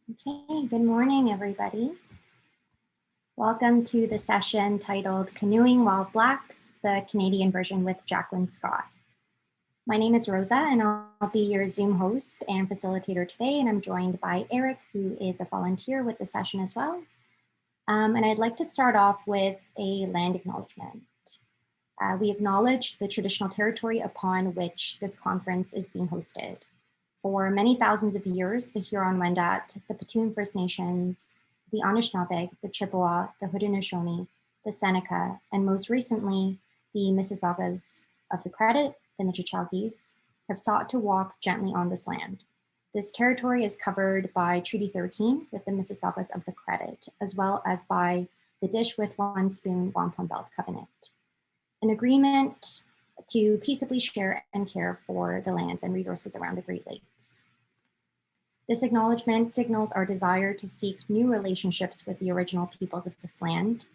Okay, good morning, everybody. Welcome to the session titled Canoeing While Black, the Canadian version with Jacqueline Scott. My name is Rosa, and I'll be your Zoom host and facilitator today, and I'm joined by Eric, who is a volunteer with the session as well. And I'd like to start off with a land acknowledgement. We acknowledge the traditional territory upon which this conference is being hosted. For many thousands of years, the Huron-Wendat, the Petun First Nations, the Anishinaabe, the Chippewa, the Haudenosaunee, the Seneca, and most recently, the Mississaugas of the Credit, the Michichagis, have sought to walk gently on this land. This territory is covered by Treaty 13 with the Mississaugas of the Credit, as well as by the Dish with One Spoon Wampum Belt Covenant, an agreement to peaceably share and care for the lands and resources around the Great Lakes. This acknowledgement signals our desire to seek new relationships with the original peoples of this land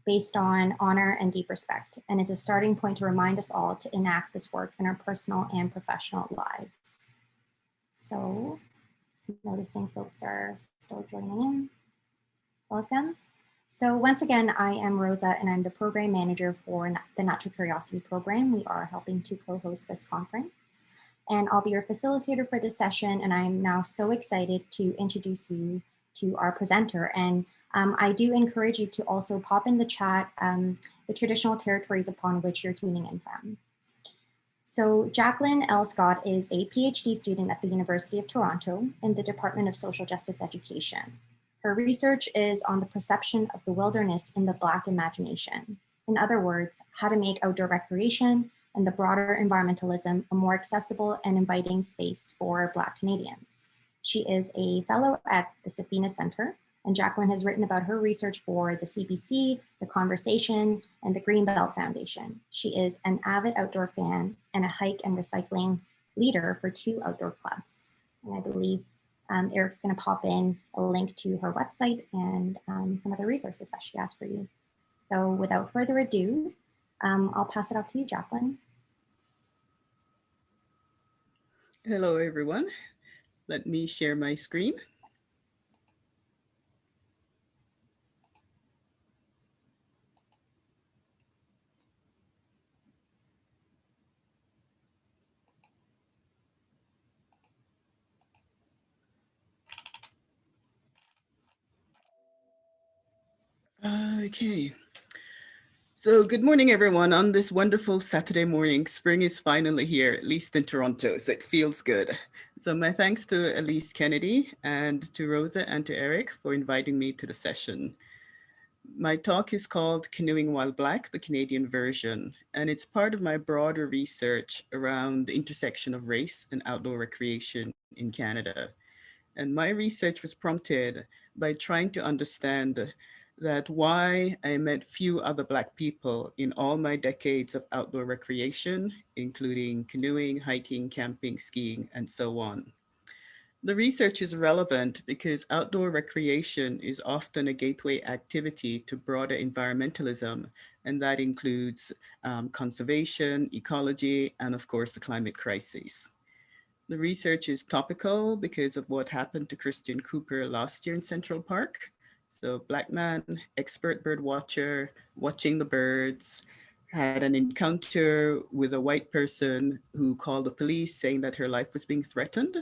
based on honor and deep respect, and is a starting point to remind us all to enact this work in our personal and professional lives. So, just noticing folks are still joining in. Welcome. So once again, I am Rosa and I'm the program manager for the Natural Curiosity program. We are helping to co-host this conference, and I'll be your facilitator for this session. And I'm now so excited to introduce you to our presenter. And I do encourage you to also pop in the chat the traditional territories upon which you're tuning in from. So Jacqueline L. Scott is a PhD student at the University of Toronto in the Department of Social Justice Education. Her research is on the perception of the wilderness in the Black imagination. In other words, how to make outdoor recreation and the broader environmentalism a more accessible and inviting space for Black Canadians. She is a fellow at the Safina Center, and Jacqueline has written about her research for the CBC, The Conversation, and the Greenbelt Foundation. She is an avid outdoor fan and a hike and recycling leader for 2 outdoor clubs. And I believe Eric's going to pop in a link to her website and some of the resources that she has for you. So without further ado, I'll pass it off to you, Jacqueline. Hello, everyone. Let me share my screen. Okay. So good morning, everyone. On this wonderful Saturday morning, spring is finally here, at least in Toronto, so it feels good. So my thanks to Elise Kennedy and to Rosa and to Eric for inviting me to the session. My talk is called Canoeing While Black, the Canadian version, and it's part of my broader research around the intersection of race and outdoor recreation in Canada. And my research was prompted by trying to understand that why I met few other Black people in all my decades of outdoor recreation, including canoeing, hiking, camping, skiing, and so on. The research is relevant because outdoor recreation is often a gateway activity to broader environmentalism, and that includes conservation, ecology, and of course the climate crisis. The research is topical because of what happened to Christian Cooper last year in Central Park. So Black man, expert bird watcher, watching the birds, had an encounter with a white person who called the police saying that her life was being threatened.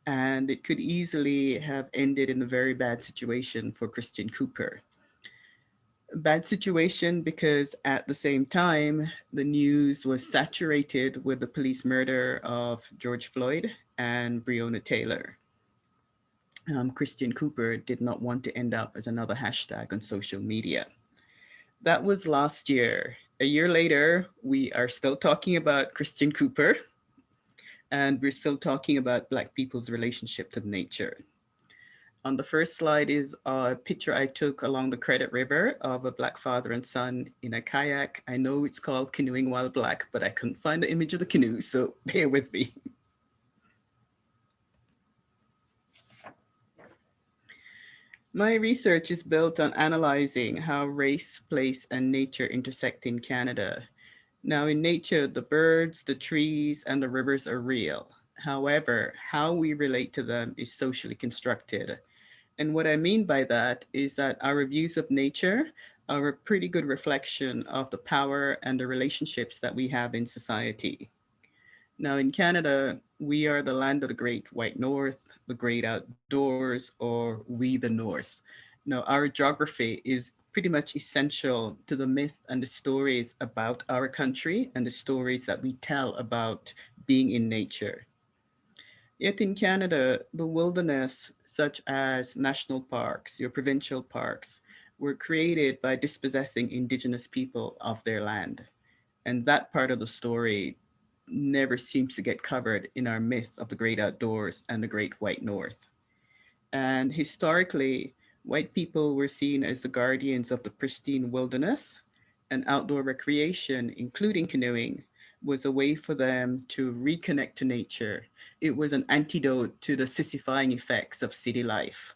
And it could easily have ended in a very bad situation for Christian Cooper. A bad situation because at the same time, the news was saturated with the police murder of George Floyd and Breonna Taylor. Christian Cooper did not want to end up as another hashtag on social media. That was last year. A year later, we are still talking about Christian Cooper, and we're still talking about Black people's relationship to nature. On the first slide is a picture I took along the Credit River of a Black father and son in a kayak. I know it's called Canoeing While Black, but I couldn't find the image of the canoe, so bear with me. My research is built on analyzing how race, place, and nature intersect in Canada. Now, in nature, the birds, the trees, and the rivers are real. However, how we relate to them is socially constructed. And what I mean by that is that our views of nature are a pretty good reflection of the power and the relationships that we have in society. Now, in Canada, we are the land of the great white north, the great outdoors, or we the north. Now, our geography is pretty much essential to the myth and the stories about our country and the stories that we tell about being in nature. Yet in Canada, the wilderness, such as national parks, your provincial parks, were created by dispossessing Indigenous people of their land. And that part of the story never seems to get covered in our myth of the great outdoors and the great white north. And historically, white people were seen as the guardians of the pristine wilderness, and outdoor recreation, including canoeing, was a way for them to reconnect to nature. It was an antidote to the sissifying effects of city life.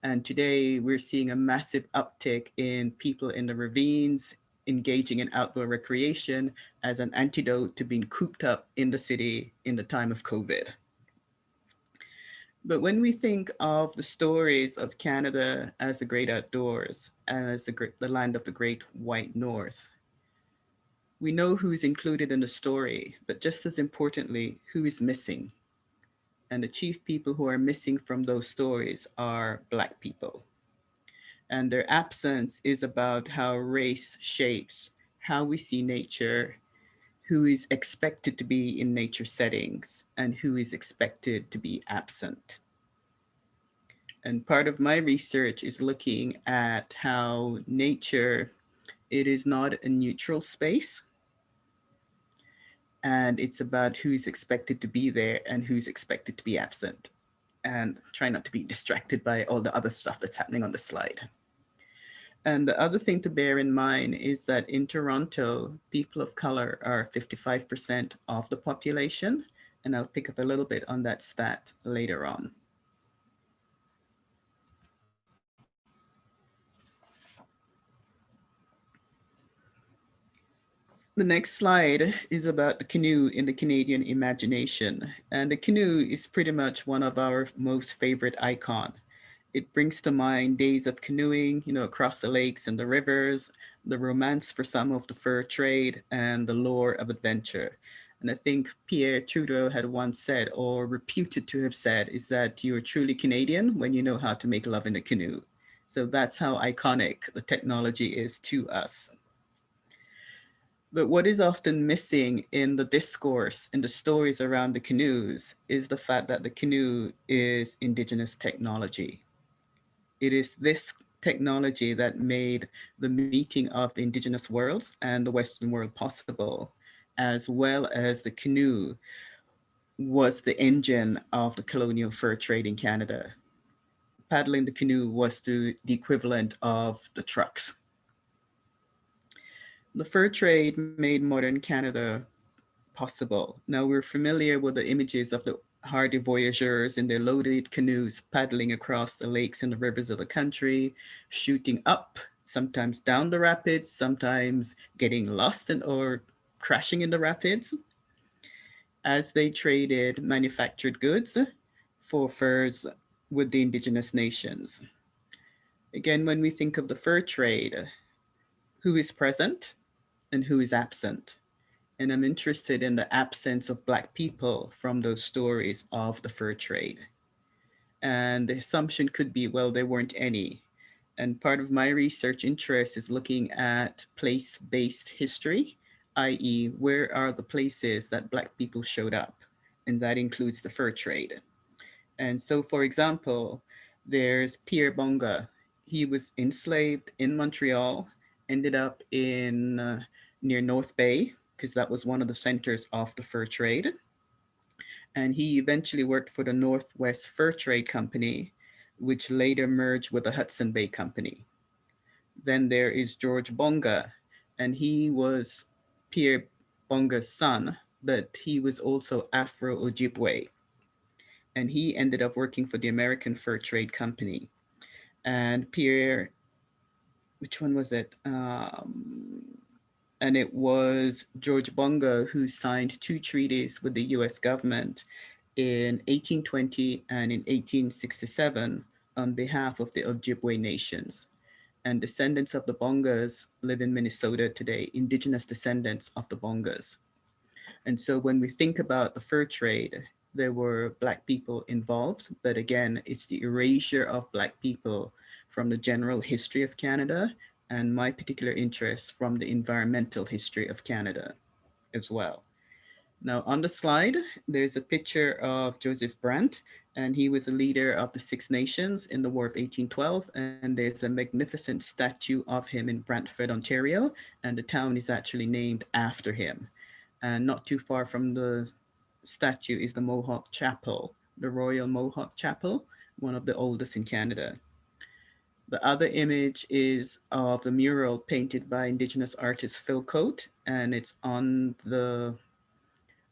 And today we're seeing a massive uptick in people in the ravines engaging in outdoor recreation as an antidote to being cooped up in the city in the time of COVID. But when we think of the stories of Canada as the great outdoors, as the land of the great white north, we know who's included in the story, but just as importantly, who is missing. And the chief people who are missing from those stories are Black people. And their absence is about how race shapes how we see nature, who is expected to be in nature settings, and who is expected to be absent. And part of my research is looking at how nature, it is not a neutral space, and it's about who's expected to be there and who's expected to be absent, and try not to be distracted by all the other stuff that's happening on the slide. And the other thing to bear in mind is that in Toronto, people of color are 55% of the population, and I'll pick up a little bit on that stat later on. The next slide is about the canoe in the Canadian imagination. And the canoe is pretty much one of our most favorite icons. It brings to mind days of canoeing, across the lakes and the rivers, the romance for some of the fur trade, and the lure of adventure. And I think Pierre Trudeau had once said, or reputed to have said, is that you're truly Canadian when you know how to make love in a canoe. So that's how iconic the technology is to us. But what is often missing in the discourse and the stories around the canoes is the fact that the canoe is Indigenous technology. It is this technology that made the meeting of the Indigenous worlds and the Western world possible, as well as the canoe was the engine of the colonial fur trade in Canada. Paddling the canoe was the equivalent of the trucks. The fur trade made modern Canada possible. Now we're familiar with the images of the hardy voyageurs in their loaded canoes paddling across the lakes and the rivers of the country, shooting up, sometimes down the rapids, sometimes getting lost or crashing in the rapids, as they traded manufactured goods for furs with the Indigenous nations. Again, when we think of the fur trade, who is present and who is absent? And I'm interested in the absence of Black people from those stories of the fur trade. And the assumption could be, well, there weren't any. And part of my research interest is looking at place-based history, i.e., where are the places that Black people showed up? And that includes the fur trade. And so, for example, there's Pierre Bonga. He was enslaved in Montreal, ended up in near North Bay, because that was one of the centers of the fur trade. And he eventually worked for the Northwest Fur Trade Company, which later merged with the Hudson Bay Company. Then there is George Bonga, and he was Pierre Bonga's son, but he was also Afro-Ojibwe. And he ended up working for the American Fur Trade Company. And Pierre, which one was it? And it was George Bonga who signed two treaties with the US government in 1820 and in 1867 on behalf of the Ojibwe nations. And descendants of the Bongas live in Minnesota today, indigenous descendants of the Bongas. And so when we think about the fur trade, there were Black people involved, but again, it's the erasure of Black people from the general history of Canada and my particular interest from the environmental history of Canada as well. Now, on the slide, there's a picture of Joseph Brant, and he was a leader of the Six Nations in the War of 1812. And there's a magnificent statue of him in Brantford, Ontario, and the town is actually named after him. And not too far from the statue is the Mohawk Chapel, the Royal Mohawk Chapel, one of the oldest in Canada. The other image is of the mural painted by Indigenous artist Phil Coate, and it's on the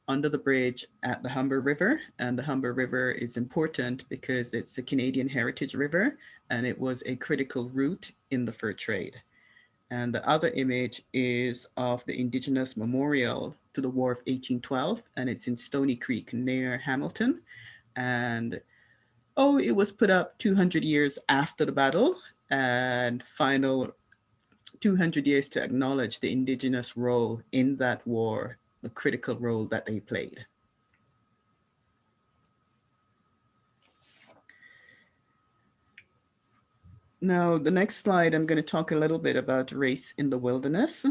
under the bridge at the Humber River. And the Humber River is important because it's a Canadian heritage river and it was a critical route in the fur trade. And the other image is of the Indigenous Memorial to the War of 1812, and it's in Stony Creek near Hamilton. And it was put up 200 years after the battle, and final 200 years to acknowledge the Indigenous role in that war, the critical role that they played. Now, the next slide, I'm going to talk a little bit about race in the wilderness.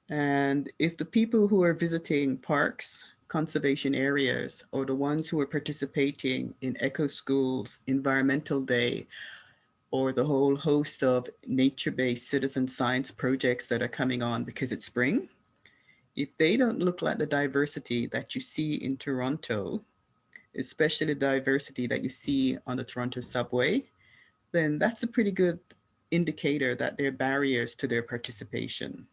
And if the people who are visiting parks, conservation areas, or the ones who are participating in EcoSchools, Environmental Day, or the whole host of nature-based citizen science projects that are coming on because it's spring, if they don't look like the diversity that you see in Toronto, especially the diversity that you see on the Toronto subway, then that's a pretty good indicator that there are barriers to their participation.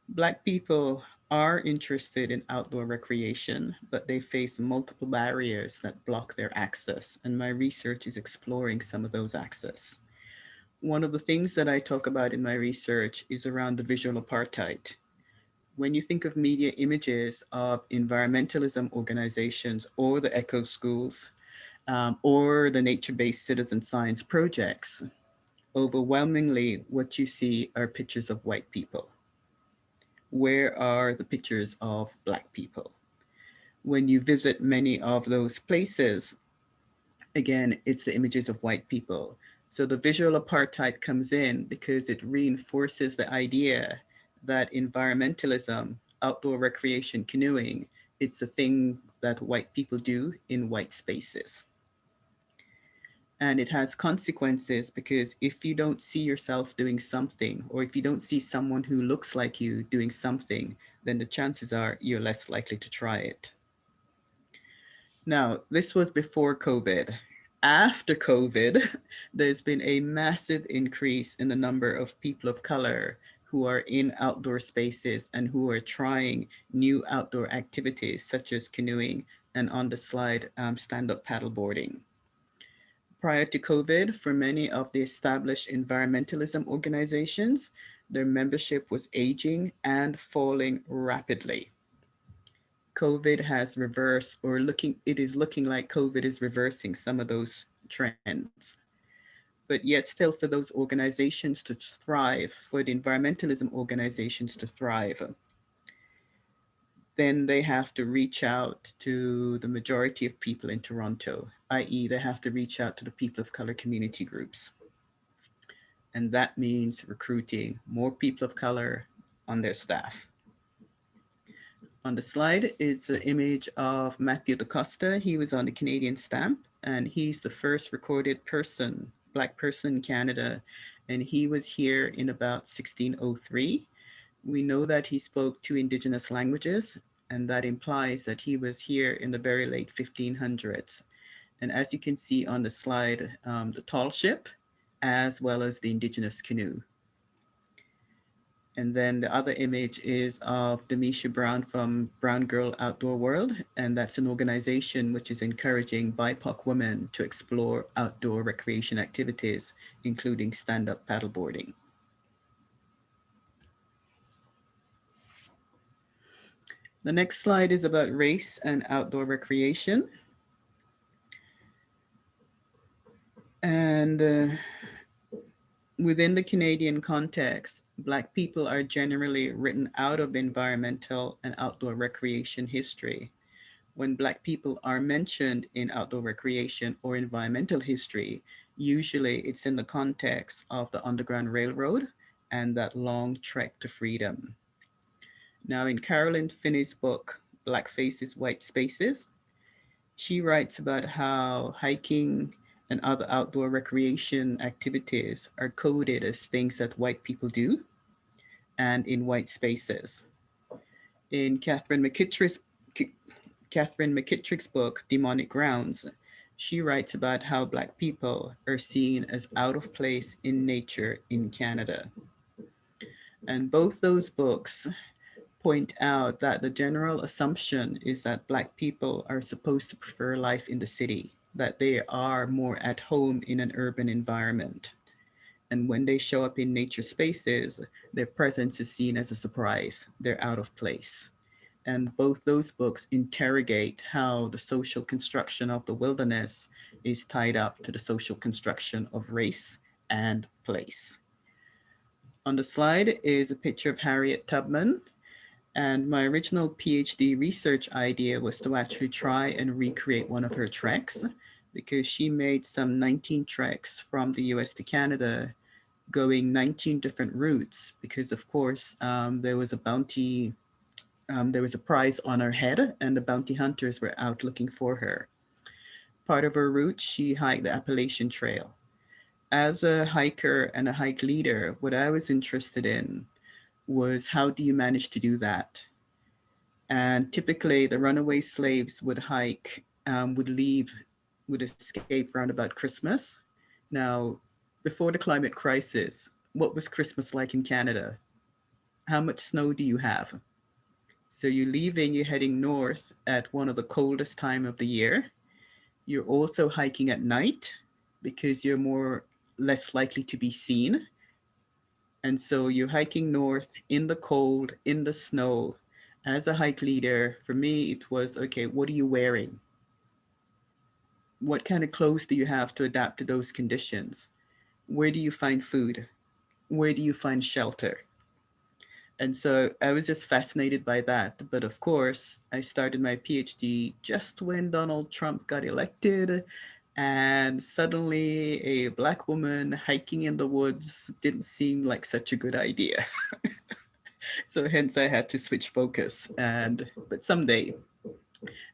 Black people are interested in outdoor recreation, but they face multiple barriers that block their access, and my research is exploring some of those access. One of the things that I talk about in my research is around the visual apartheid. When you think of media images of environmentalism organizations or the eco schools or the nature-based citizen science projects, overwhelmingly what you see are pictures of white people. Where are the pictures of Black people? When you visit many of those places, again, it's the images of white people. So the visual apartheid comes in because it reinforces the idea that environmentalism, outdoor recreation, canoeing, it's a thing that white people do in white spaces. And it has consequences because if you don't see yourself doing something, or if you don't see someone who looks like you doing something, then the chances are you're less likely to try it. Now, this was before COVID. After COVID, there's been a massive increase in the number of people of color who are in outdoor spaces and who are trying new outdoor activities such as canoeing and on the slide, stand-up paddleboarding. Prior to COVID, for many of the established environmentalism organizations, their membership was aging and falling rapidly. COVID has reversed, it is looking like COVID is reversing some of those trends. But yet still for those organizations to thrive, for the environmentalism organizations to thrive, then they have to reach out to the majority of people in Toronto, i.e. they have to reach out to the people of color community groups. And that means recruiting more people of color on their staff. On the slide, it's an image of Matthew DaCosta. He was on the Canadian stamp, and he's the first recorded person, Black person in Canada, and he was here in about 1603. We know that he spoke two Indigenous languages, and that implies that he was here in the very late 1500s. And as you can see on the slide, the tall ship, as well as the Indigenous canoe. And then the other image is of Demisha Brown from Brown Girl Outdoor World. And that's an organization which is encouraging BIPOC women to explore outdoor recreation activities, including stand-up paddleboarding. The next slide is about race and outdoor recreation. And within the Canadian context, Black people are generally written out of environmental and outdoor recreation history. When Black people are mentioned in outdoor recreation or environmental history, usually it's in the context of the Underground Railroad and that long trek to freedom. Now, in Carolyn Finney's book, Black Faces, White Spaces, she writes about how hiking and other outdoor recreation activities are coded as things that white people do and in white spaces. In Catherine McKittrick's book, Demonic Grounds, she writes about how Black people are seen as out of place in nature in Canada. And both those books point out that the general assumption is that Black people are supposed to prefer life in the city, that they are more at home in an urban environment. And when they show up in nature spaces, their presence is seen as a surprise. They're out of place. And both those books interrogate how the social construction of the wilderness is tied up to the social construction of race and place. On the slide is a picture of Harriet Tubman, and my original PhD research idea was to actually try and recreate one of her treks because she made some 19 treks from the US to Canada going 19 different routes because of course there was a prize on her head and the bounty hunters were out looking for her. Part of her route, she hiked the Appalachian Trail. As a hiker and a hike leader, what I was interested in was how do you manage to do that? And typically, the runaway slaves would hike, would leave, would escape around about Christmas. Now, before the climate crisis, what was Christmas like in Canada? How much snow do you have? So you're leaving, you're heading north at one of the coldest time of the year. You're also hiking at night because you're more less likely to be seen. And so you're hiking north in the cold, in the snow. As a hike leader, for me, it was okay, what are you wearing? What kind of clothes do you have to adapt to those conditions? Where do you find food? Where do you find shelter? And so I was just fascinated by that. But of course, I started my PhD just when Donald Trump got elected. And suddenly, a Black woman hiking in the woods didn't seem like such a good idea. So hence I had to switch focus. But someday.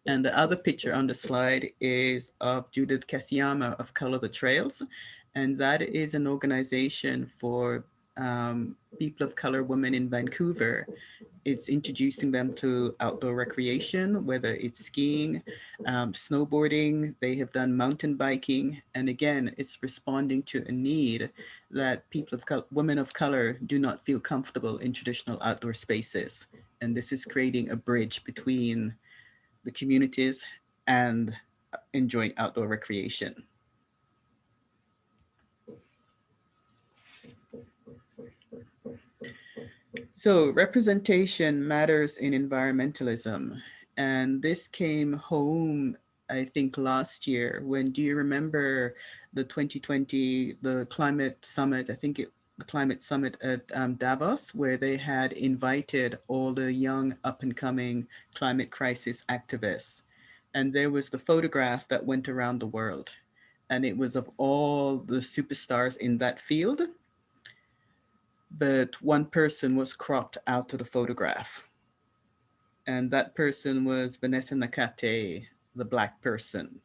And the other picture on the slide is of Judith Kasiyama of Color the Trails. And that is an organization for people of color women in Vancouver. It's introducing them to outdoor recreation, whether it's skiing, snowboarding, they have done mountain biking. And again, it's responding to a need that women of color do not feel comfortable in traditional outdoor spaces. And this is creating a bridge between the communities and enjoying outdoor recreation. So representation matters in environmentalism. And this came home, I think, last year when, do you remember the 2020, the climate summit, the climate summit at Davos, where they had invited all the young up and coming climate crisis activists. And there was the photograph that went around the world. And it was of all the superstars in that field, but one person was cropped out of the photograph. And that person was Vanessa Nakate, the Black person.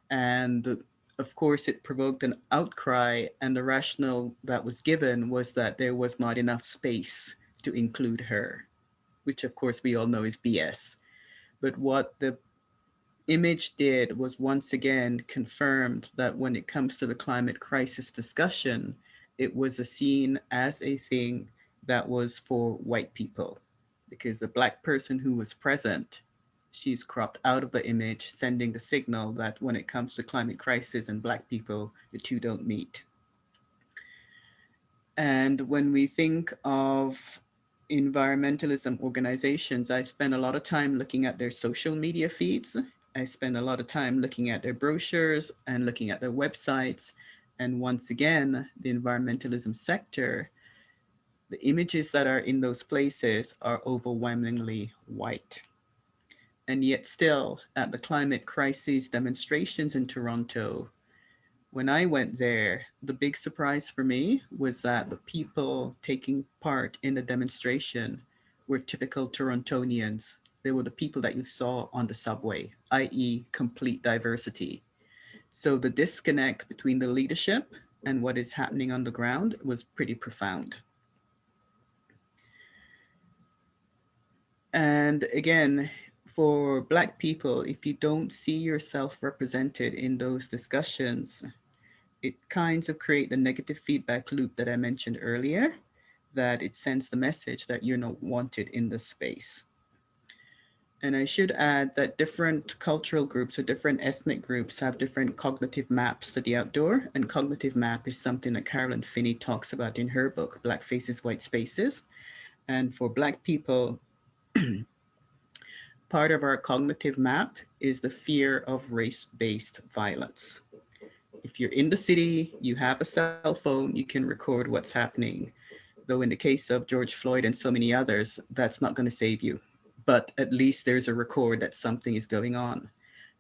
And of course, it provoked an outcry, and the rationale that was given was that there was not enough space to include her, which of course we all know is BS. But what the image did was once again confirmed that when it comes to the climate crisis discussion, it was seen as a thing that was for white people, because the Black person who was present, she's cropped out of the image, sending the signal that when it comes to climate crisis and Black people, the two don't meet. And when we think of environmentalism organizations, I spend a lot of time looking at their social media feeds. I spend a lot of time looking at their brochures and looking at their websites. And once again, the environmentalism sector, the images that are in those places are overwhelmingly white. And yet still, at the climate crisis demonstrations in Toronto, when I went there, the big surprise for me was that the people taking part in the demonstration were typical Torontonians. They were the people that you saw on the subway, i.e., complete diversity. So the disconnect between the leadership and what is happening on the ground was pretty profound. And again, for Black people, if you don't see yourself represented in those discussions, it kinds of create the negative feedback loop that I mentioned earlier, that it sends the message that you're not wanted in the space. And I should add that different cultural groups or different ethnic groups have different cognitive maps to the outdoor. And cognitive map is something that Carolyn Finney talks about in her book, Black Faces, White Spaces. And for Black people, part of our cognitive map is the fear of race-based violence. If you're in the city, you have a cell phone, you can record what's happening. Though in the case of George Floyd and so many others, that's not going to save you. But at least there's a record that something is going on.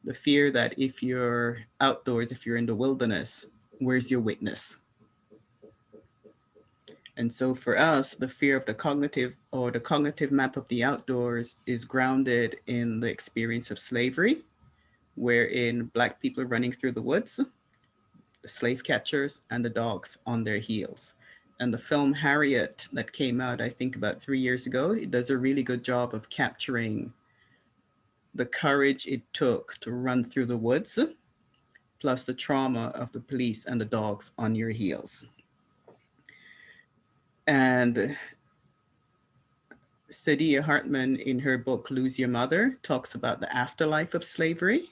The fear that if you're outdoors, if you're in the wilderness, where's your witness? And so for us, the fear of the cognitive or the cognitive map of the outdoors is grounded in the experience of slavery, wherein Black people are running through the woods, the slave catchers, and the dogs on their heels. And the film Harriet that came out, I think about 3 years ago, it does a really good job of capturing the courage it took to run through the woods, plus the trauma of the police and the dogs on your heels. And Saidiya Hartman, in her book Lose Your Mother, talks about the afterlife of slavery,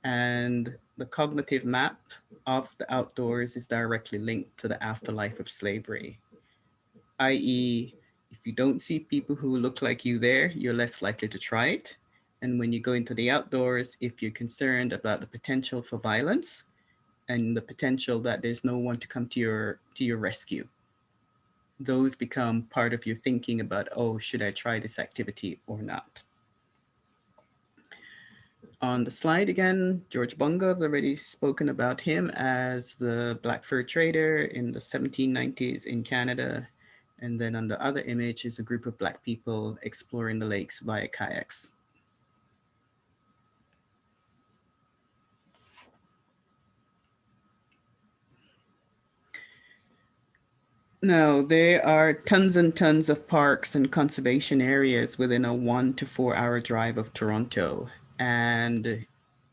and the cognitive map of the outdoors is directly linked to the afterlife of slavery, i.e., if you don't see people who look like you there, you're less likely to try it. And when you go into the outdoors, if you're concerned about the potential for violence and the potential that there's no one to come to your rescue, those become part of your thinking about, oh, should I try this activity or not? On the slide again, George Bunga, I've already spoken about him as the Black fur trader in the 1790s in Canada. And then on the other image is a group of Black people exploring the lakes via kayaks. Now, there are tons and tons of parks and conservation areas within a 1 to 4 hour drive of Toronto. And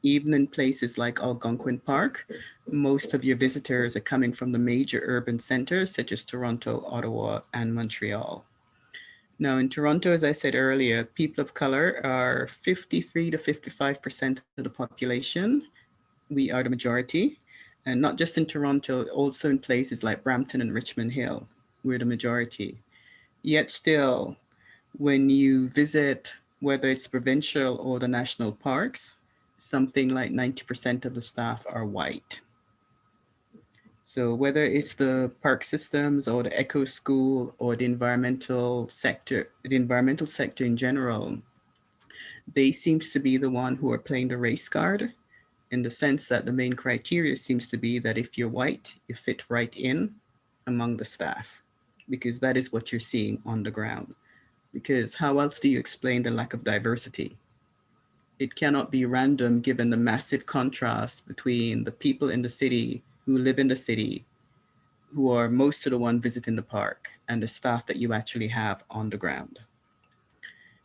even in places like Algonquin Park, most of your visitors are coming from the major urban centers such as Toronto, Ottawa, and Montreal. Now, in Toronto, as I said earlier, people of color are 53 to 55% of the population. We are the majority. And not just in Toronto, also in places like Brampton and Richmond Hill, we're the majority. Yet still, when you visit, whether it's provincial or the national parks, something like 90% of the staff are white. So whether it's the park systems or the EcoSchool or the environmental sector in general, they seems to be the one who are playing the race card, in the sense that the main criteria seems to be that if you're white, you fit right in among the staff, because that is what you're seeing on the ground. Because how else do you explain the lack of diversity? It cannot be random given the massive contrast between the people in the city who live in the city, who are most of the one visiting the park, and the staff that you actually have on the ground.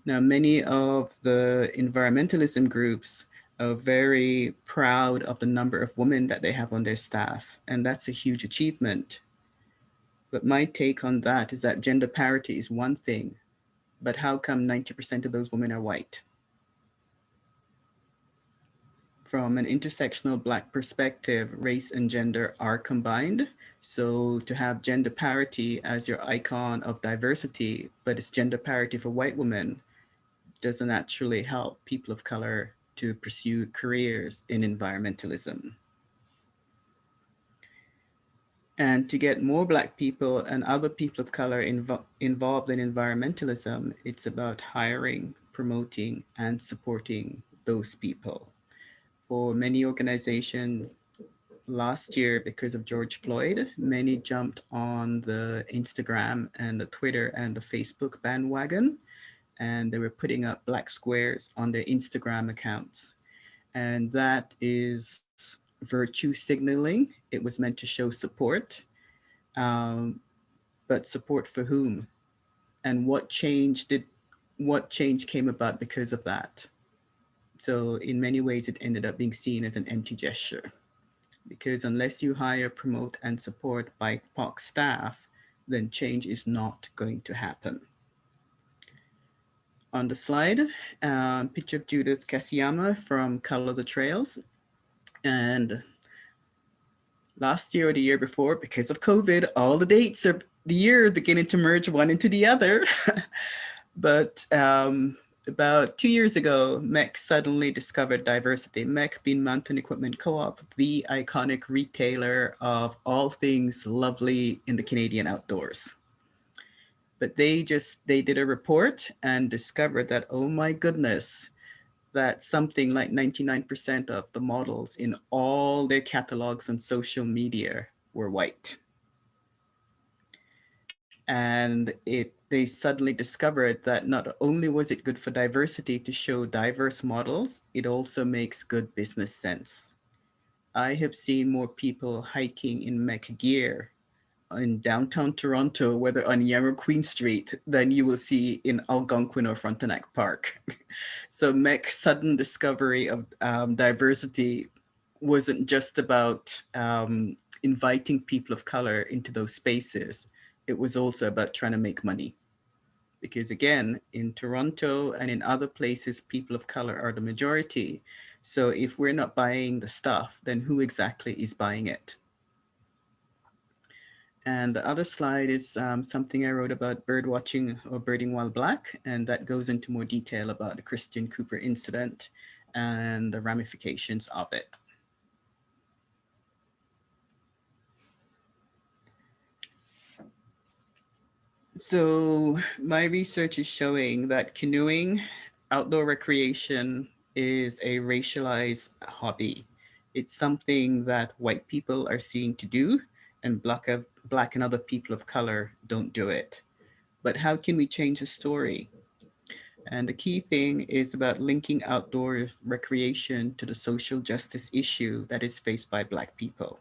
Now, many of the environmentalism groups are very proud of the number of women that they have on their staff, and that's a huge achievement. But my take on that is that gender parity is one thing, but how come 90% of those women are white? From an intersectional Black perspective, race and gender are combined. So to have gender parity as your icon of diversity, but it's gender parity for white women, doesn't actually help people of color to pursue careers in environmentalism. And to get more Black people and other people of color involved in environmentalism, it's about hiring, promoting, and supporting those people. For many organizations last year, because of George Floyd, many jumped on the Instagram and the Twitter and the Facebook bandwagon, and they were putting up Black squares on their Instagram accounts. And that is virtue signaling. It was meant to show support, um, but support for whom? And what change came about because of that? So in many ways, it ended up being seen as an empty gesture, because unless you hire, promote, and support BIPOC staff, then change is not going to happen. On the slide, picture of Judith Kasiyama from Color the Trails. And last year or the year before, because of COVID, all the dates are the year beginning to merge one into the other. But about 2 years ago, MEC suddenly discovered diversity. MEC being Mountain Equipment Co-op, the iconic retailer of all things lovely in the Canadian outdoors. But they did a report and discovered that, oh my goodness, that something like 99% of the models in all their catalogs on social media were white. And they suddenly discovered that not only was it good for diversity to show diverse models, it also makes good business sense. I have seen more people hiking in mech gear in downtown Toronto, whether on Yonge Queen Street, than you will see in Algonquin or Frontenac Park. So MEC's sudden discovery of diversity wasn't just about inviting people of color into those spaces. It was also about trying to make money. Because again, in Toronto and in other places, people of color are the majority. So if we're not buying the stuff, then who exactly is buying it? And the other slide is something I wrote about bird watching or birding while Black, and that goes into more detail about the Christian Cooper incident and the ramifications of it. So my research is showing that canoeing, outdoor recreation, is a racialized hobby. It's something that white people are seen to do, and black and other people of color don't do it. But how can we change the story? And the key thing is about linking outdoor recreation to the social justice issue that is faced by Black people.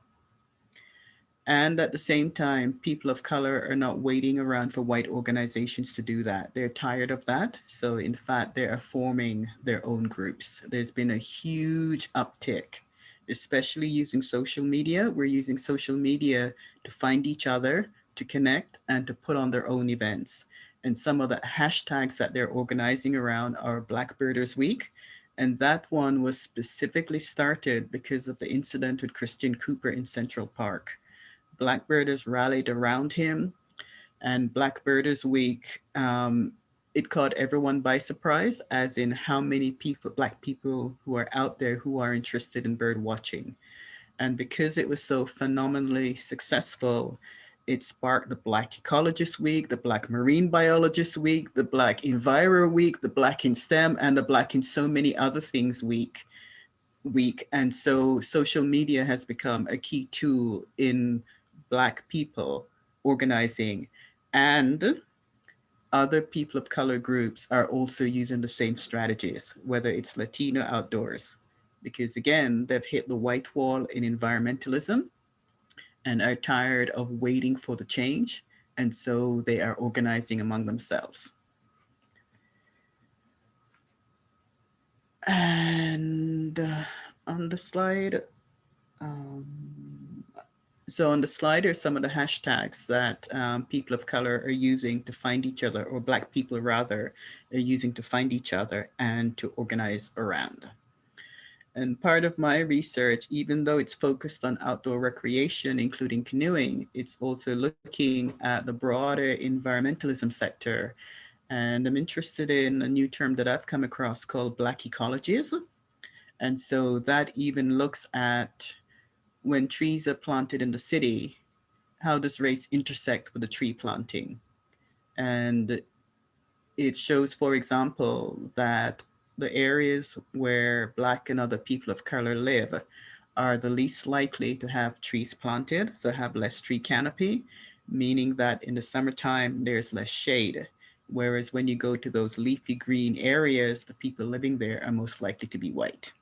And at the same time, people of color are not waiting around for white organizations to do that. They're tired of that. So in fact, they are forming their own groups. There's been a huge uptick, especially using social media. We're using social media to find each other, to connect, and to put on their own events. And some of the hashtags that they're organizing around are Black Birders Week. And that one was specifically started because of the incident with Christian Cooper in Central Park. Black birders rallied around him, and Black Birders Week, it caught everyone by surprise, as in how many people, Black people who are out there who are interested in bird watching. And because it was so phenomenally successful, it sparked the Black Ecologist Week, the Black Marine Biologist Week, the Black Enviro Week, the Black in STEM, and the Black in so many other things week. And so social media has become a key tool in Black people organizing, and other people of color groups are also using the same strategies, whether it's Latino outdoors, because again, they've hit the white wall in environmentalism and are tired of waiting for the change. And so they are organizing among themselves. And on the slide, so on the slide are some of the hashtags that people of color are using to find each other, or Black people rather, are using to find each other and to organize around. And part of my research, even though it's focused on outdoor recreation, including canoeing, it's also looking at the broader environmentalism sector. And I'm interested in a new term that I've come across called Black ecologies. And so that even looks at when trees are planted in the city, how does race intersect with the tree planting? And it shows, for example, that the areas where Black and other people of color live are the least likely to have trees planted, so have less tree canopy, meaning that in the summertime there's less shade. Whereas when you go to those leafy green areas, the people living there are most likely to be white.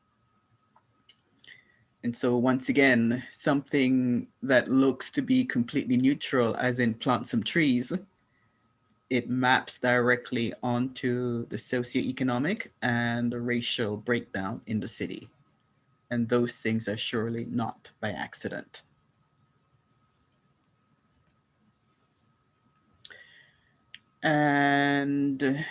And so once again, something that looks to be completely neutral, as in plant some trees, it maps directly onto the socioeconomic and the racial breakdown in the city. And those things are surely not by accident. And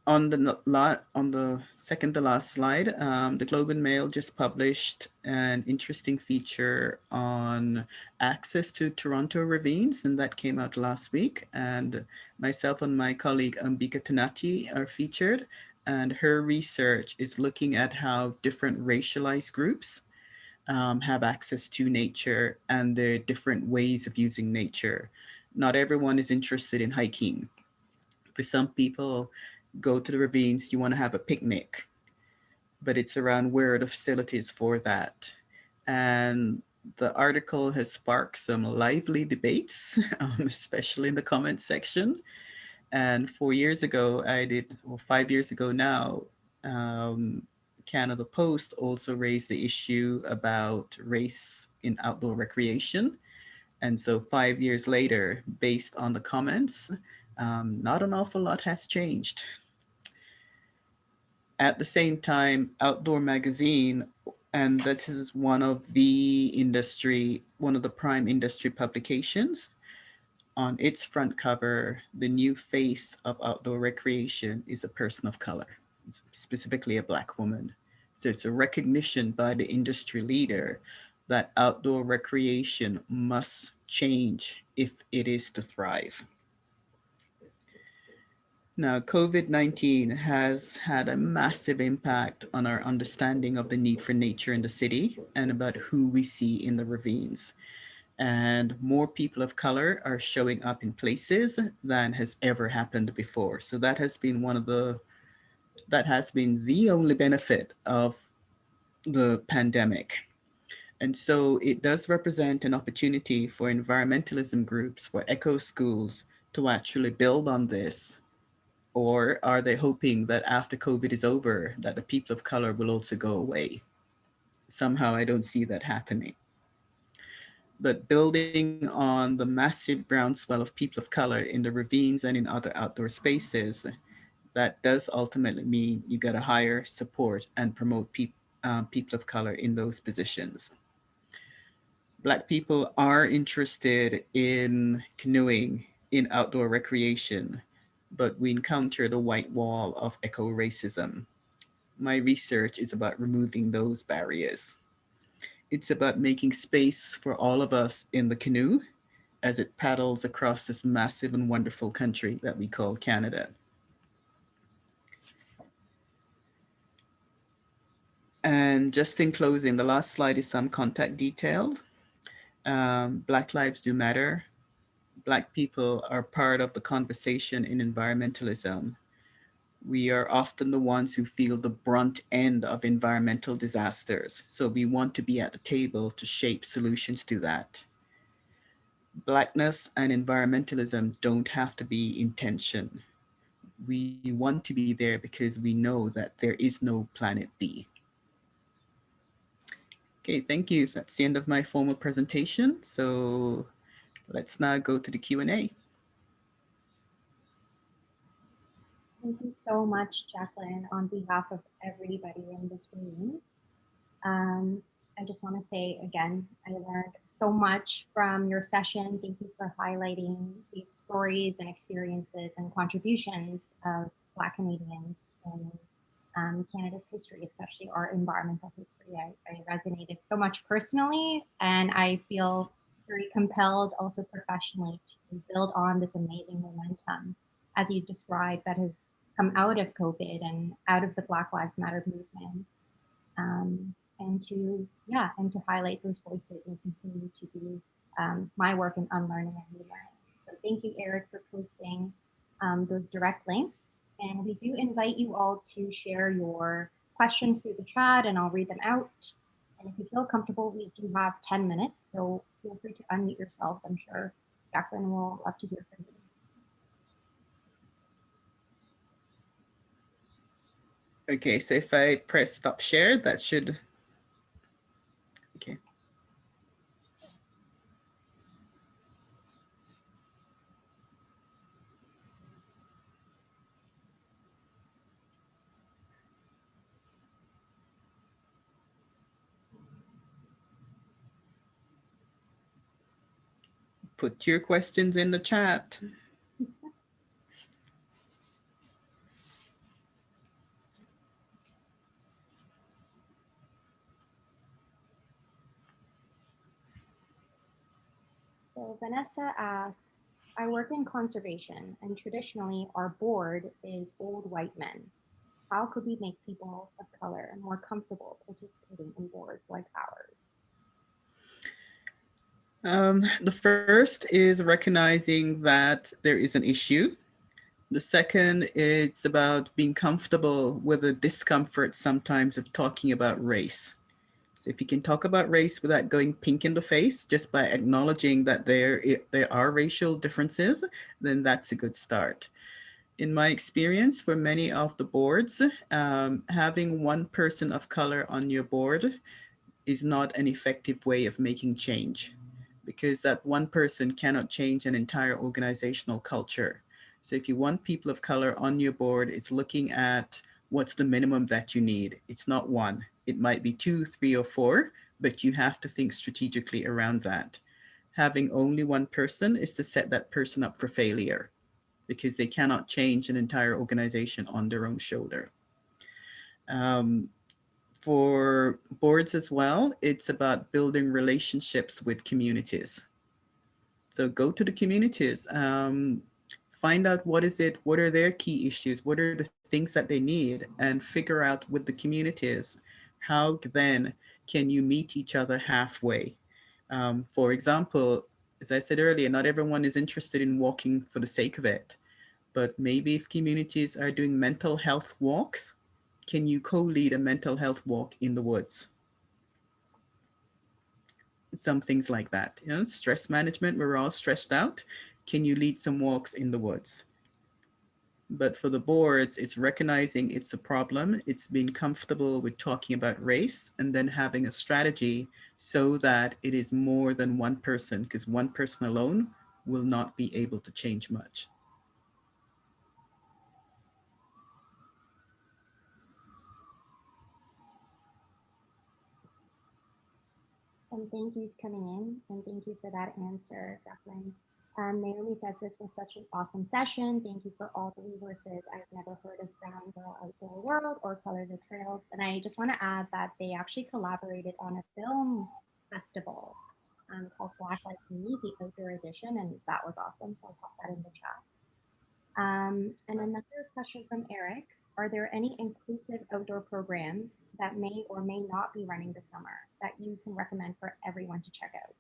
on the second to last slide, the Globe and Mail just published an interesting feature on access to Toronto ravines, and that came out last week. And myself and my colleague Ambika Tanati are featured, and her research is looking at how different racialized groups have access to nature and the different ways of using nature. Not everyone is interested in hiking. For some people, go to the ravines, you want to have a picnic, but it's around where are the facilities for that. And the article has sparked some lively debates, especially in the comment section. And 4 years ago, I did, well, 5 years ago now, um, Canada Post also raised the issue about race in outdoor recreation. And so 5 years later, based on the comments, not an awful lot has changed. At the same time, Outdoor Magazine, and that is one of the prime industry publications, on its front cover, the new face of outdoor recreation is a person of color, specifically a Black woman. So it's a recognition by the industry leader that outdoor recreation must change if it is to thrive. Now, COVID 19 has had a massive impact on our understanding of the need for nature in the city and about who we see in the ravines. And more people of color are showing up in places than has ever happened before. So that has been the only benefit of the pandemic. And so it does represent an opportunity for environmentalism groups, for eco schools to actually build on this. Or are they hoping that after COVID is over, that the people of color will also go away? Somehow I don't see that happening. But building on the massive groundswell of people of color in the ravines and in other outdoor spaces, that does ultimately mean you got to hire, support, and promote people of color in those positions. Black people are interested in canoeing, in outdoor recreation, but we encounter the white wall of eco racism. My research is about removing those barriers. It's about making space for all of us in the canoe as it paddles across this massive and wonderful country that we call Canada. And just in closing, the last slide is some contact details. Black Lives Do Matter. Black people are part of the conversation in environmentalism. We are often the ones who feel the brunt end of environmental disasters. So we want to be at the table to shape solutions to that. Blackness and environmentalism don't have to be in tension. We want to be there because we know that there is no planet B. Okay, thank you. So that's the end of my formal presentation. So let's now go to the Q&A. Thank you so much, Jacqueline, on behalf of everybody in this room. I just want to say again, I learned so much from your session. Thank you for highlighting these stories and experiences and contributions of Black Canadians in Canada's history, especially our environmental history. I resonated so much personally, and I feel very compelled also professionally to build on this amazing momentum, as you described, that has come out of COVID and out of the Black Lives Matter movement. And to highlight those voices and continue to do my work in unlearning and relearning. So thank you, Eric, for posting those direct links. And we do invite you all to share your questions through the chat and I'll read them out. And if you feel comfortable, we do have 10 minutes, so feel free to unmute yourselves. I'm sure Jacqueline will love to hear from you. Okay, so if I press stop share, that should, okay. Put your questions in the chat. So Vanessa asks, I work in conservation and traditionally our board is old white men. How could we make people of color more comfortable participating in boards like ours? The first is recognizing that there is an issue. The second, it's about being comfortable with the discomfort sometimes of talking about race. So if you can talk about race without going pink in the face, just by acknowledging that there are racial differences, then that's a good start. In my experience, for many of the boards, having one person of color on your board is not an effective way of making change, because that one person cannot change an entire organizational culture. So if you want people of color on your board, it's looking at what's the minimum that you need. It's not one. It might be 2, 3, or 4, but you have to think strategically around that. Having only one person is to set that person up for failure, because they cannot change an entire organization on their own shoulder. For boards as well, it's about building relationships with communities. So go to the communities, find out what are their key issues, what are the things that they need, and figure out with the communities, how then can you meet each other halfway? For example, as I said earlier, not everyone is interested in walking for the sake of it, but maybe if communities are doing mental health walks, can you co-lead a mental health walk in the woods? Some things like that. You know, stress management, we're all stressed out. Can you lead some walks in the woods? But for the boards, it's recognizing it's a problem. It's being comfortable with talking about race and then having a strategy so that it is more than one person, because one person alone will not be able to change much. And thank yous coming in, and thank you for that answer, Jacqueline. Naomi says this was such an awesome session. Thank you for all the resources. I've never heard of Brown Girl Outdoor World or Color the Trails. And I just want to add that they actually collaborated on a film festival called Black Like Me, the outdoor edition, and that was awesome. So I'll pop that in the chat. And another question from Eric. Are there any inclusive outdoor programs that may or may not be running this summer that you can recommend for everyone to check out?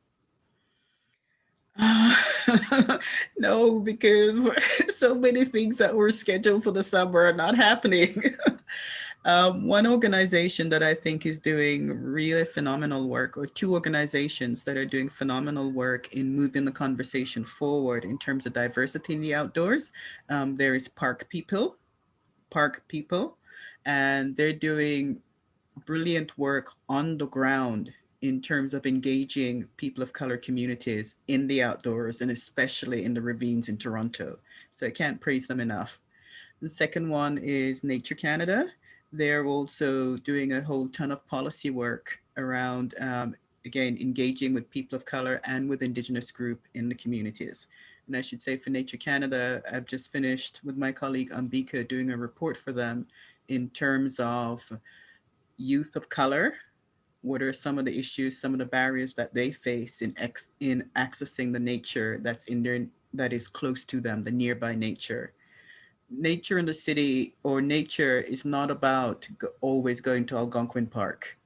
No, because so many things that were scheduled for the summer are not happening. One organization that I think is doing really phenomenal work, or two organizations that are doing phenomenal work in moving the conversation forward in terms of diversity in the outdoors. There is Park People, and they're doing brilliant work on the ground in terms of engaging people of color communities in the outdoors, and especially in the ravines in Toronto. So I can't praise them enough. The second one is Nature Canada. They're also doing a whole ton of policy work around, again, engaging with people of color and with Indigenous group in the communities. And I should say for Nature Canada, I've just finished with my colleague Ambika doing a report for them in terms of youth of color. What are some of the issues, some of the barriers that they face in accessing the nature that is close to them, the nearby nature? Nature in the city, or nature is not about always going to Algonquin Park.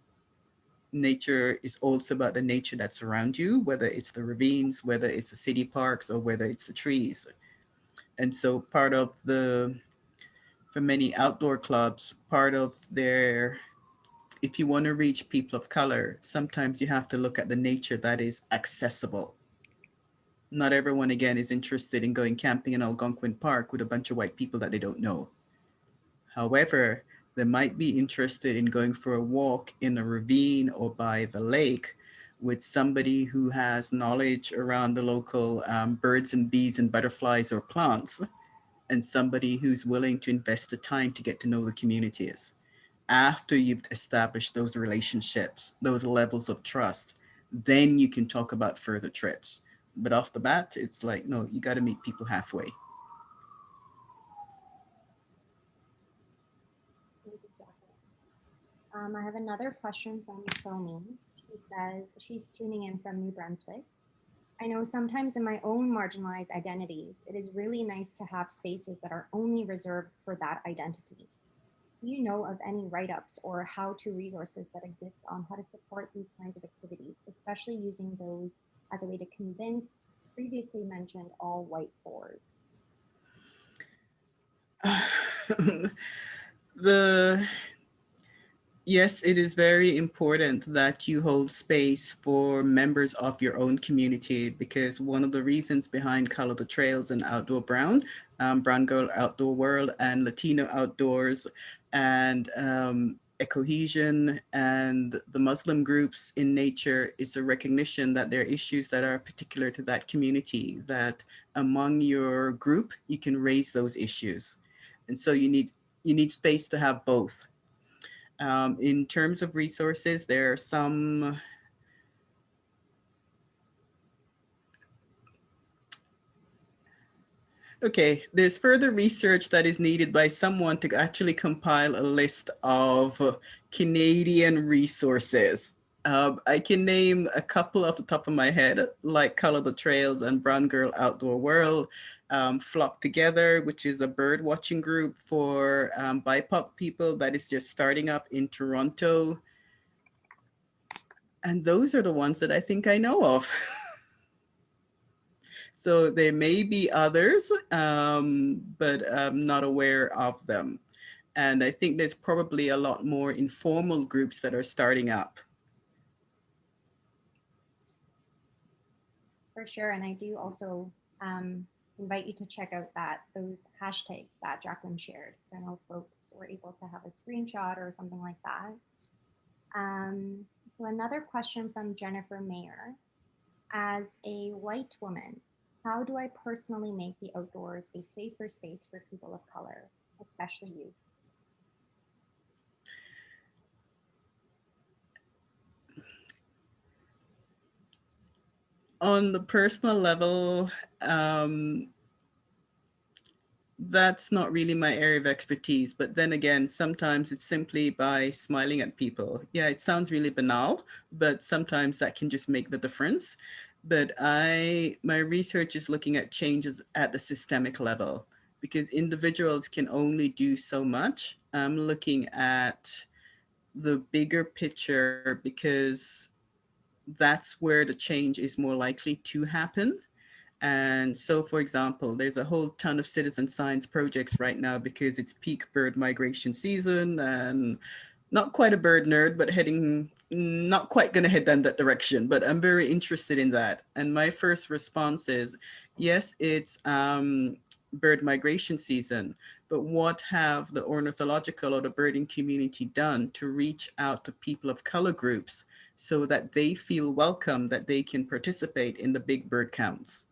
nature is also about the nature that's around you, whether it's the ravines, whether it's the city parks, or whether it's the trees. And so part of the, for many outdoor clubs, part of their, if you want to reach people of color, sometimes you have to look at the nature that is accessible. Not everyone, again, is interested in going camping in Algonquin Park with a bunch of white people that they don't know. However, they might be interested in going for a walk in a ravine or by the lake with somebody who has knowledge around the local birds and bees and butterflies or plants, and somebody who's willing to invest the time to get to know the communities. After you've established those relationships, those levels of trust, then you can talk about further trips. But off the bat, it's like, no, you got to meet people halfway. Thank you, Jacqueline. I have another question from Somi. She says she's tuning in from New Brunswick. I know sometimes in my own marginalized identities, it is really nice to have spaces that are only reserved for that identity. Do you know of any write-ups or how-to resources that exist on how to support these kinds of activities, especially using those as a way to convince previously mentioned all white boards? the Yes, it is very important that you hold space for members of your own community, because one of the reasons behind Color the Trails and Outdoor Brown, Brown Girl Outdoor World, and Latino Outdoors, and Ecohesion, and the Muslim groups in nature is a recognition that there are issues that are particular to that community, that among your group, you can raise those issues. And so you need space to have both. In terms of resources, there are some. Okay, there's further research that is needed by someone to actually compile a list of Canadian resources. I can name a couple off the top of my head, like Color the Trails and Brown Girl Outdoor World. Flock Together, which is a bird watching group for BIPOC people that is just starting up in Toronto. And those are the ones that I think I know of. So there may be others, but I'm not aware of them. And I think there's probably a lot more informal groups that are starting up. For sure, and I do also invite you to check out those hashtags that Jacqueline shared. I know folks were able to have a screenshot or something like that. So another question from Jennifer Mayer. As a white woman, how do I personally make the outdoors a safer space for people of color, especially youth? On the personal level, that's not really my area of expertise. But then again, sometimes it's simply by smiling at people. Yeah, it sounds really banal, but sometimes that can just make the difference. But my research is looking at changes at the systemic level, because individuals can only do so much. I'm looking at the bigger picture, because that's where the change is more likely to happen. And so, for example, there's a whole ton of citizen science projects right now because it's peak bird migration season, and not quite a bird nerd, but not quite going to head down that direction. But I'm very interested in that. And my first response is, yes, it's bird migration season, but what have the ornithological or the birding community done to reach out to people of color groups so that they feel welcome, that they can participate in the big bird counts?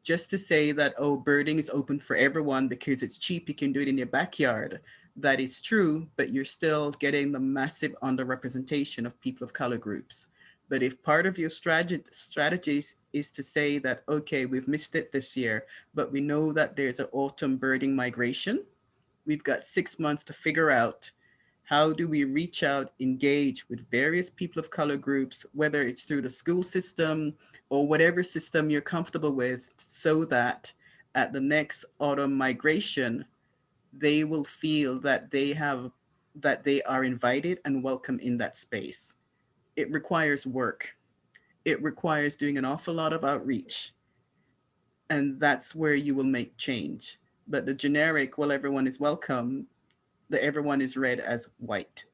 Just to say that, oh, birding is open for everyone because it's cheap, you can do it in your backyard. That is true, but you're still getting the massive underrepresentation of people of color groups. But if part of your strategies is to say that, okay, we've missed it this year, but we know that there's an autumn birding migration, we've got 6 months to figure out how do we reach out, engage with various people of color groups, whether it's through the school system or whatever system you're comfortable with, so that at the next autumn migration, they will feel that they are invited and welcome in that space. it requires work. It requires doing an awful lot of outreach. And that's where you will make change. But the generic, well, everyone is welcome, the everyone is read as white.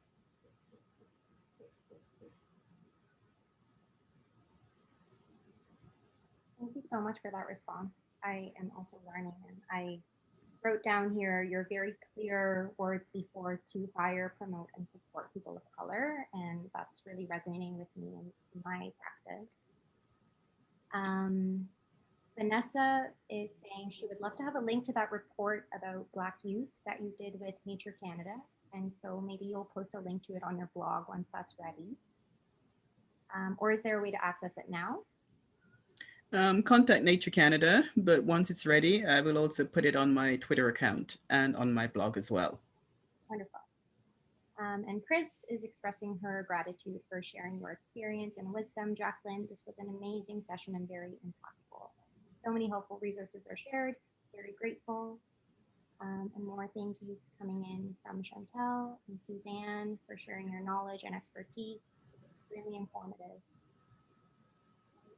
Thank you so much for that response. I am also learning, and I wrote down here your very clear words before to hire, promote, and support people of color, and that's really resonating with me in my practice. Um, Vanessa is saying she would love to have a link to that report about Black youth that you did with Nature Canada, and so maybe you'll post a link to it on your blog once that's ready. Or is there a way to access it now? Contact Nature Canada, but once it's ready, I will also put it on my Twitter account and on my blog as well. Wonderful. And Chris is expressing her gratitude for sharing your experience and wisdom. Jacqueline, this was an amazing session and very impactful. So many helpful resources are shared. Very grateful. And more thank yous coming in from Chantel and Suzanne for sharing your knowledge and expertise. This was extremely informative.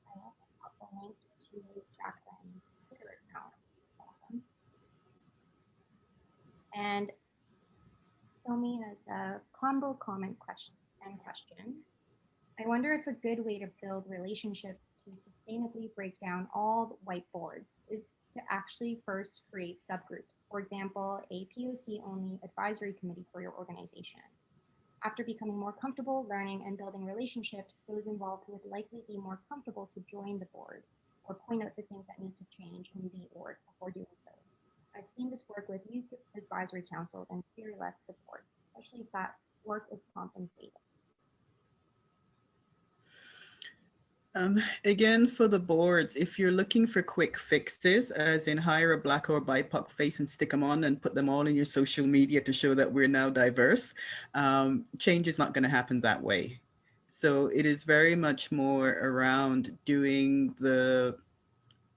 I have a link to Jacqueline's Twitter account. Awesome. And Somi has a combo comment question. I wonder if a good way to build relationships to sustainably break down all the whiteboards is to actually first create subgroups. For example, a POC only advisory committee for your organization. After becoming more comfortable learning and building relationships, those involved would likely be more comfortable to join the board or point out the things that need to change in the org before doing so. I've seen this work with youth advisory councils and peer-led support, especially if that work is compensated. Again, for the boards, if you're looking for quick fixes, as in hire a Black or BIPOC face and stick them on and put them all in your social media to show that we're now diverse, change is not going to happen that way. So it is very much more around doing the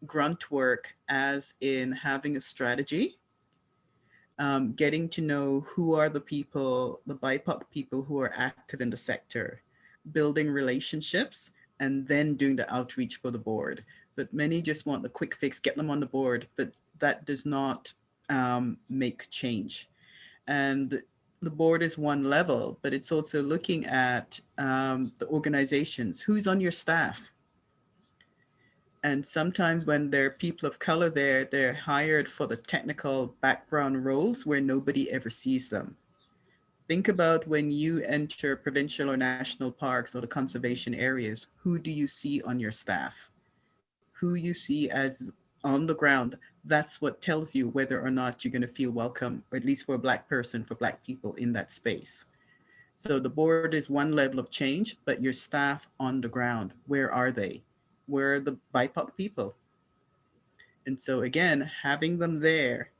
grunt work, as in having a strategy, getting to know who are the people, the BIPOC people who are active in the sector, building relationships, and then doing the outreach for the board. But many just want the quick fix, get them on the board, but that does not make change. And the board is one level, but it's also looking at the organizations, who's on your staff. And sometimes when there are people of color there, they're hired for the technical background roles where nobody ever sees them. Think about when you enter provincial or national parks or the conservation areas, who do you see on your staff? Who you see as on the ground, that's what tells you whether or not you're going to feel welcome, or at least for a Black person, for Black people in that space. So the board is one level of change, but your staff on the ground, where are they? Where are the BIPOC people? And so again, having them there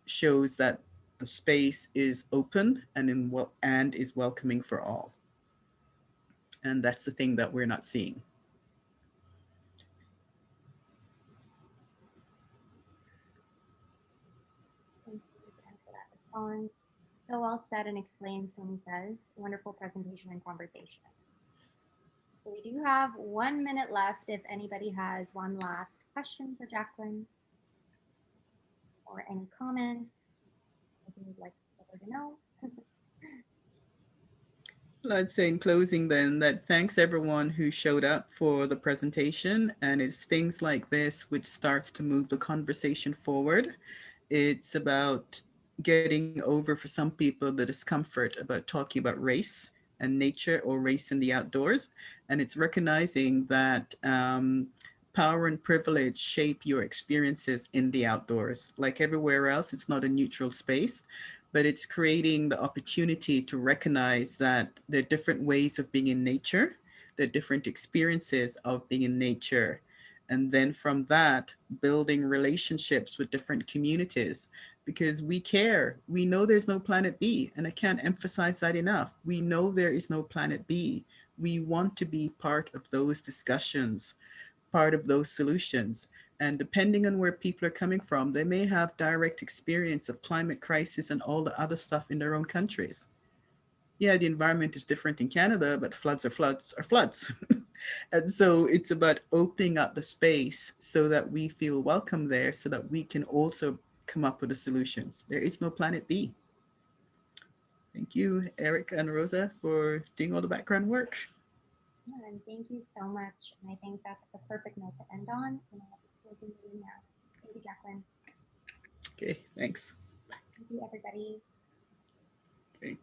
shows that the space is open and is welcoming for all. And that's the thing that we're not seeing. Thank you again for that response. So well said and explained, Somi says. Wonderful presentation and conversation. So we do have 1 minute left if anybody has one last question for Jacqueline or any comments, anything you'd like her to know. Well, I'd say in closing then that thanks everyone who showed up for the presentation, and it's things like this which starts to move the conversation forward. It's about getting over for some people the discomfort about talking about race and nature or race in the outdoors. And it's recognizing that power and privilege shape your experiences in the outdoors. Like everywhere else, it's not a neutral space, but it's creating the opportunity to recognize that there are different ways of being in nature, there are different experiences of being in nature. And then from that, building relationships with different communities, because we care. We know there's no planet B, and I can't emphasize that enough. We know there is no planet B. We want to be part of those discussions, part of those solutions. And depending on where people are coming from, they may have direct experience of climate crisis and all the other stuff in their own countries. yeah, the environment is different in Canada, but floods are floods are floods. And so it's about opening up the space so that we feel welcome there, so that we can also come up with the solutions. There is no planet B. Thank you, Eric and Rosa, for doing all the background work. Yeah, and thank you so much. And I think that's the perfect note to end on. And I'll be closing the room now. Thank you, Jacqueline. Okay, thanks. Thank you, everybody. Okay.